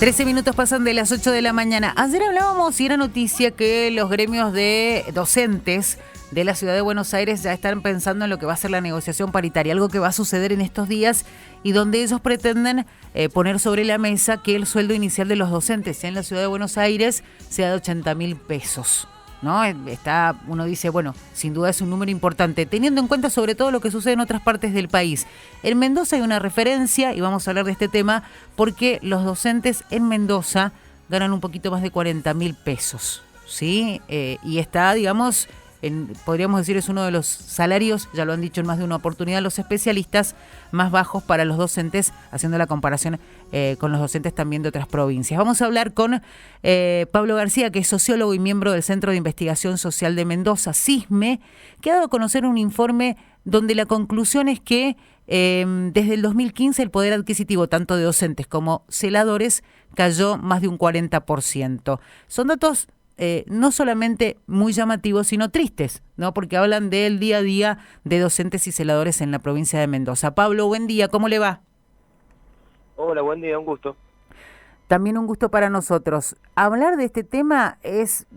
13 minutos pasan de las 8 de la mañana. Ayer hablábamos y era noticia que los gremios de docentes de la ciudad de Buenos Aires ya están pensando en lo que va a ser la negociación paritaria, algo que va a suceder en estos días y donde ellos pretenden poner sobre la mesa que el sueldo inicial de los docentes en la ciudad de Buenos Aires sea de 80.000 pesos. ¿No? Uno dice, bueno, sin duda es un número importante, teniendo en cuenta sobre todo lo que sucede en otras partes del país. En Mendoza hay una referencia, y vamos a hablar de este tema, porque los docentes en Mendoza ganan un poquito más de 40.000 pesos, ¿sí? Y está, digamos, podríamos decir, es uno de los salarios, ya lo han dicho en más de una oportunidad los especialistas, más bajos para los docentes, haciendo la comparación con los docentes también de otras provincias. Vamos a hablar con Pablo García, que es sociólogo y miembro del Centro de Investigación Social de Mendoza, CISME, que ha dado a conocer un informe donde la conclusión es que desde el 2015 el poder adquisitivo tanto de docentes como celadores cayó más de un 40%. Son datos no solamente muy llamativos, sino tristes, ¿no? Porque hablan del día a día de docentes y celadores en la provincia de Mendoza. Pablo, buen día, ¿cómo le va? Hola, buen día, un gusto. También un gusto para nosotros. Hablar de este tema es,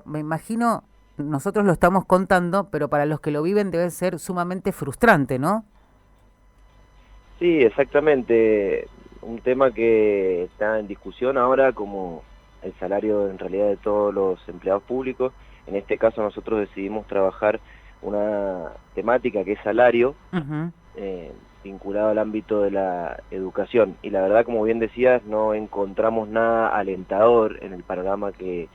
me imagino, nosotros lo estamos contando, pero para los que lo viven debe ser sumamente frustrante, ¿no? Sí, exactamente. Un tema que está en discusión ahora como el salario en realidad de todos los empleados públicos. En este caso nosotros decidimos trabajar una temática que es salario, Uh-huh. vinculado al ámbito de la educación. Y la verdad, como bien decías, no encontramos nada alentador en el panorama que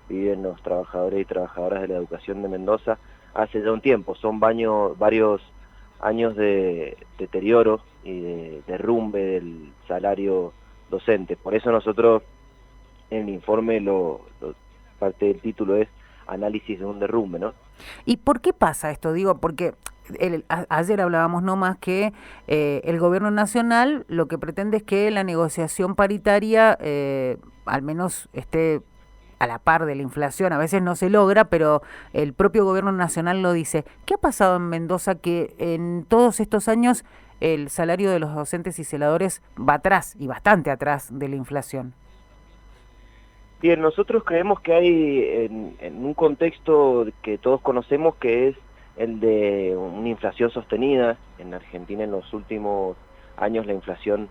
viven los trabajadores y trabajadoras de la educación de Mendoza hace ya un tiempo. Son varios años de deterioro y de derrumbe del salario docente. Por eso nosotros en el informe, parte del título es análisis de un derrumbe, ¿no? ¿Y por qué pasa esto? Porque ayer hablábamos no más que el gobierno nacional lo que pretende es que la negociación paritaria al menos esté a la par de la inflación. A veces no se logra, pero el propio gobierno nacional lo dice. ¿Qué ha pasado en Mendoza que en todos estos años el salario de los docentes y celadores va atrás, y bastante atrás de la inflación? Bien, nosotros creemos que hay en un contexto que todos conocemos, que es el de una inflación sostenida. En Argentina en los últimos años la inflación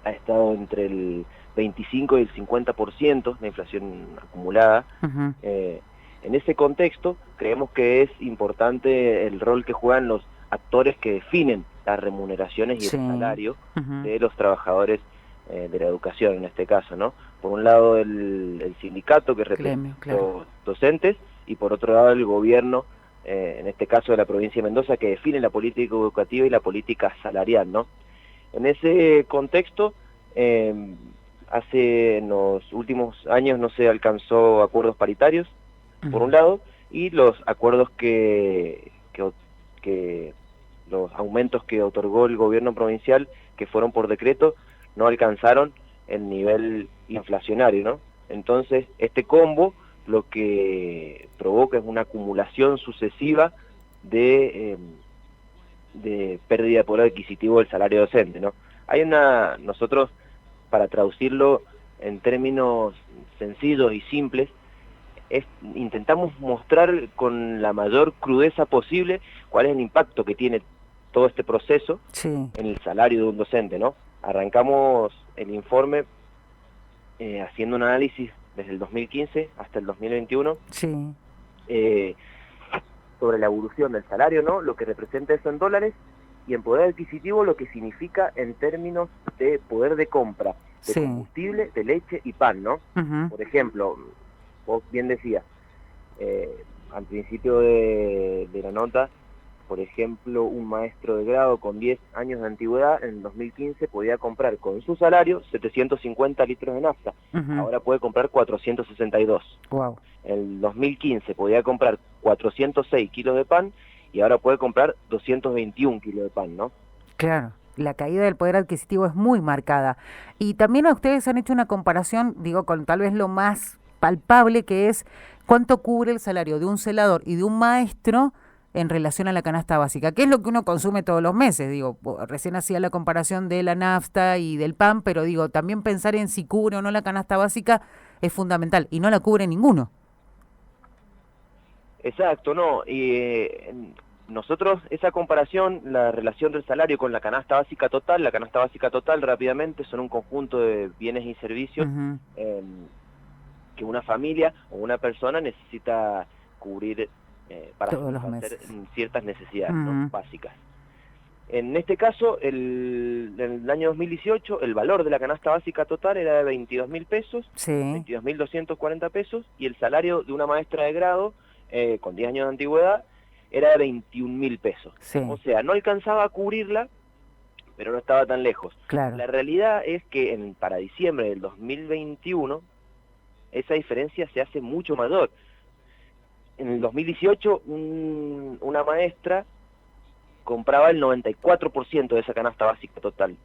ha estado entre el 25 y el 50%, la inflación acumulada. Uh-huh. En ese contexto creemos que es importante el rol que juegan los actores que definen las remuneraciones y Sí. el salario Uh-huh. de los trabajadores de la educación en este caso, ¿no? Por un lado el sindicato que representa a los docentes y por otro lado el gobierno, en este caso de la provincia de Mendoza, que define la política educativa y la política salarial, ¿no? En ese contexto, en los últimos años no se alcanzó acuerdos paritarios, por un lado, y los acuerdos que los aumentos que otorgó el gobierno provincial, que fueron por decreto, no alcanzaron el nivel inflacionario, ¿no? Entonces, este combo lo que provoca es una acumulación sucesiva de pérdida de poder adquisitivo del salario docente, ¿no? Nosotros, para traducirlo en términos sencillos y simples, intentamos mostrar con la mayor crudeza posible cuál es el impacto que tiene todo este proceso en el salario de un docente, ¿no? Arrancamos el informe haciendo un análisis desde el 2015 hasta el 2021 sobre la evolución del salario, ¿no? Lo que representa eso en dólares, y en poder adquisitivo lo que significa en términos de poder de compra de combustible, de leche y pan, ¿no? Uh-huh. Por ejemplo, vos bien decías, al principio de la nota, por ejemplo, un maestro de grado con 10 años de antigüedad en 2015 podía comprar con su salario 750 litros de nafta. Uh-huh. Ahora puede comprar 462. Wow. En el 2015 podía comprar 406 kilos de pan y ahora puede comprar 221 kilos de pan, ¿no? Claro. La caída del poder adquisitivo es muy marcada. Y también ustedes han hecho una comparación, con tal vez lo más palpable, que es cuánto cubre el salario de un celador y de un maestro en relación a la canasta básica, que es lo que uno consume todos los meses. Digo, recién hacía la comparación de la nafta y del pan, pero digo, también pensar en si cubre o no la canasta básica es fundamental, y no la cubre ninguno. Exacto, no. Y nosotros, esa comparación, la relación del salario con la canasta básica total rápidamente son un conjunto de bienes y servicios Uh-huh. Que una familia o una persona necesita cubrir para Todos los satisfacer meses. ciertas necesidades, ¿no? Uh-huh. Básicas. En este caso, en el año 2018, el valor de la canasta básica total era de 22.000 pesos, Sí. 22.240 pesos, y el salario de una maestra de grado con 10 años de antigüedad era de 21.000 pesos. Sí. O sea, no alcanzaba a cubrirla, pero no estaba tan lejos. Claro. La realidad es que para diciembre del 2021, esa diferencia se hace mucho mayor. En el 2018, una maestra compraba el 94% de esa canasta básica total.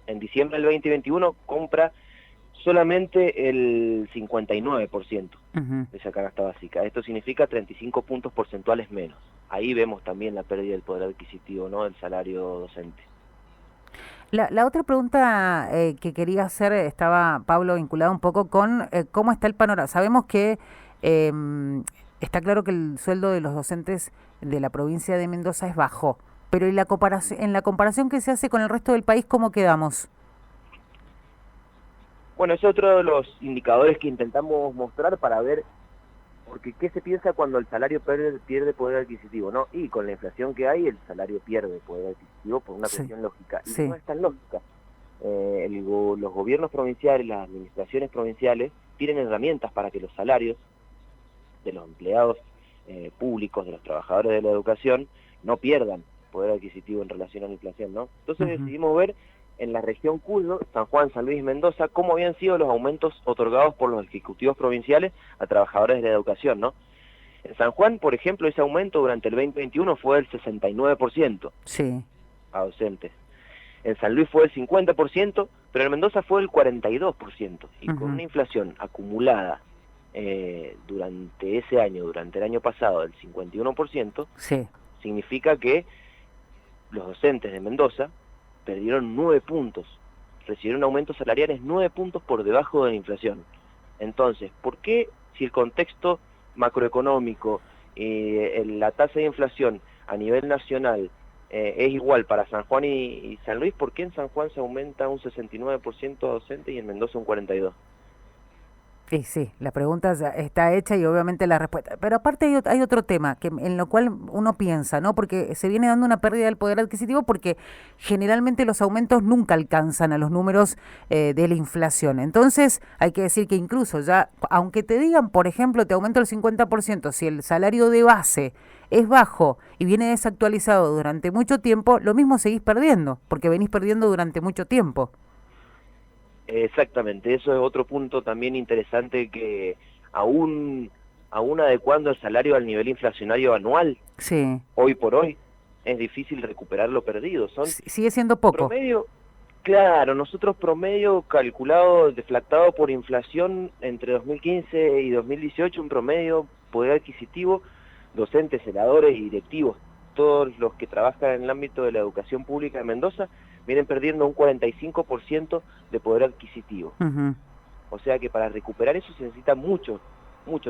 En diciembre del 2021 compra solamente el 59% Uh-huh. de esa canasta básica. Esto significa 35 puntos porcentuales menos. Ahí vemos también la pérdida del poder adquisitivo, ¿no?, del salario docente. La otra pregunta que quería hacer, estaba, Pablo, vinculado un poco con cómo está el panorama. Sabemos que eh, está claro que el sueldo de los docentes de la provincia de Mendoza es bajo, pero en la comparación que se hace con el resto del país, ¿cómo quedamos? Bueno, es otro de los indicadores que intentamos mostrar para ver, porque ¿qué se piensa cuando el salario pierde poder adquisitivo, no? Y con la inflación que hay, el salario pierde poder adquisitivo por una cuestión lógica. Y no es tan lógica. Los gobiernos provinciales, las administraciones provinciales, tienen herramientas para que los salarios de los empleados públicos, de los trabajadores de la educación, no pierdan poder adquisitivo en relación a la inflación, ¿no? Entonces decidimos ver en la región Cuyo, San Juan, San Luis y Mendoza, cómo habían sido los aumentos otorgados por los ejecutivos provinciales a trabajadores de la educación, ¿no? En San Juan, por ejemplo, ese aumento durante el 2021 fue del 69% a docentes. En San Luis fue el 50%, pero en Mendoza fue el 42%. Y con una inflación acumulada durante ese año, durante el año pasado, del 51%, significa que los docentes de Mendoza perdieron 9 puntos, recibieron aumentos salariales 9 puntos por debajo de la inflación. Entonces, ¿por qué si el contexto macroeconómico, la tasa de inflación a nivel nacional es igual para San Juan y San Luis, por qué en San Juan se aumenta un 69% a docente y en Mendoza un 42%? Sí, la pregunta está hecha y obviamente la respuesta. Pero aparte hay otro tema en lo cual uno piensa, ¿no? Porque se viene dando una pérdida del poder adquisitivo porque generalmente los aumentos nunca alcanzan a los números de la inflación. Entonces hay que decir que incluso ya, aunque te digan, por ejemplo, te aumento el 50%, si el salario de base es bajo y viene desactualizado durante mucho tiempo, lo mismo seguís perdiendo, porque venís perdiendo durante mucho tiempo. Exactamente, eso es otro punto también interesante, que aún adecuando el salario al nivel inflacionario anual, hoy por hoy, es difícil recuperar lo perdido. Sigue siendo poco. Promedio, claro, nosotros promedio calculado, deflactado por inflación entre 2015 y 2018, un promedio poder adquisitivo, docentes, celadores y directivos, todos los que trabajan en el ámbito de la educación pública de Mendoza, vienen perdiendo un 45% de poder adquisitivo. O sea que para recuperar eso se necesita mucho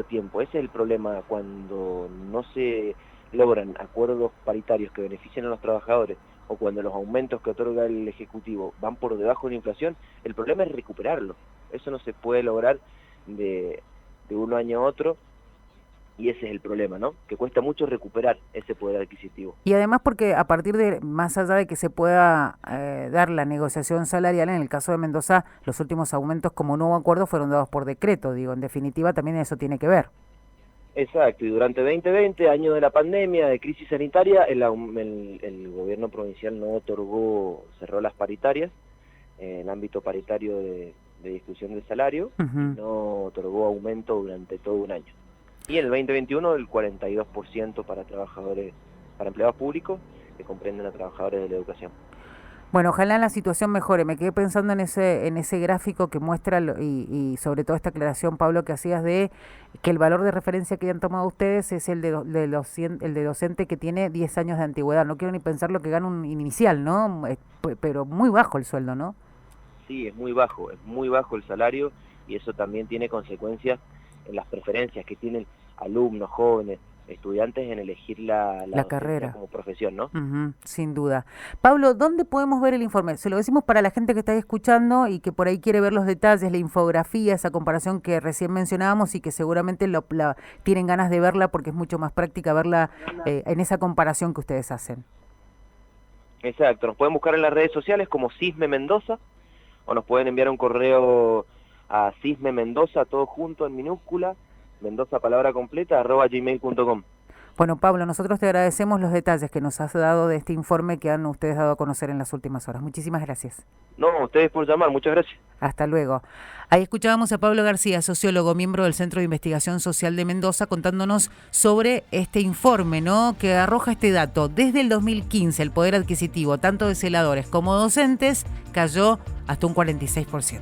tiempo. Ese es el problema cuando no se logran acuerdos paritarios que beneficien a los trabajadores, o cuando los aumentos que otorga el Ejecutivo van por debajo de la inflación. El problema es recuperarlo. Eso no se puede lograr de un año a otro. Y ese es el problema, ¿no? Que cuesta mucho recuperar ese poder adquisitivo. Y además porque a partir de, más allá de que se pueda dar la negociación salarial, en el caso de Mendoza, los últimos aumentos como nuevo acuerdo fueron dados por decreto, digo, en definitiva también eso tiene que ver. Exacto, y durante 2020, año de la pandemia, de crisis sanitaria, el gobierno provincial no otorgó, cerró las paritarias, el ámbito paritario de discusión del salario, y no otorgó aumento durante todo un año. Y en el 2021 el 42% para empleados públicos, que comprenden a trabajadores de la educación. Bueno, ojalá la situación mejore. Me quedé pensando en ese gráfico que muestra y sobre todo esta aclaración, Pablo, que hacías de que el valor de referencia que han tomado ustedes es el el de docente que tiene 10 años de antigüedad. No quiero ni pensar lo que gana un inicial, ¿no? Pero muy bajo el sueldo, ¿no? Sí, es muy bajo el salario y eso también tiene consecuencias en las preferencias que tienen alumnos, jóvenes, estudiantes en elegir la La docencia carrera. como profesión, ¿no? Sin duda. Pablo, ¿dónde podemos ver el informe? Se lo decimos para la gente que está escuchando y que por ahí quiere ver los detalles, la infografía, esa comparación que recién mencionábamos y que seguramente tienen ganas de verla porque es mucho más práctica verla en esa comparación que ustedes hacen. Exacto, nos pueden buscar en las redes sociales como Cisme Mendoza o nos pueden enviar un correo a Cisme Mendoza, todo junto en minúscula, Mendoza palabra completa, @gmail.com. Bueno, Pablo, nosotros te agradecemos los detalles que nos has dado de este informe que han ustedes dado a conocer en las últimas horas. Muchísimas gracias. No, ustedes por llamar, muchas gracias. Hasta luego. Ahí escuchábamos a Pablo García, sociólogo, miembro del Centro de Investigación Social de Mendoza, contándonos sobre este informe, ¿no? Que arroja este dato. Desde el 2015, el poder adquisitivo, tanto de celadores como docentes, cayó hasta un 46%.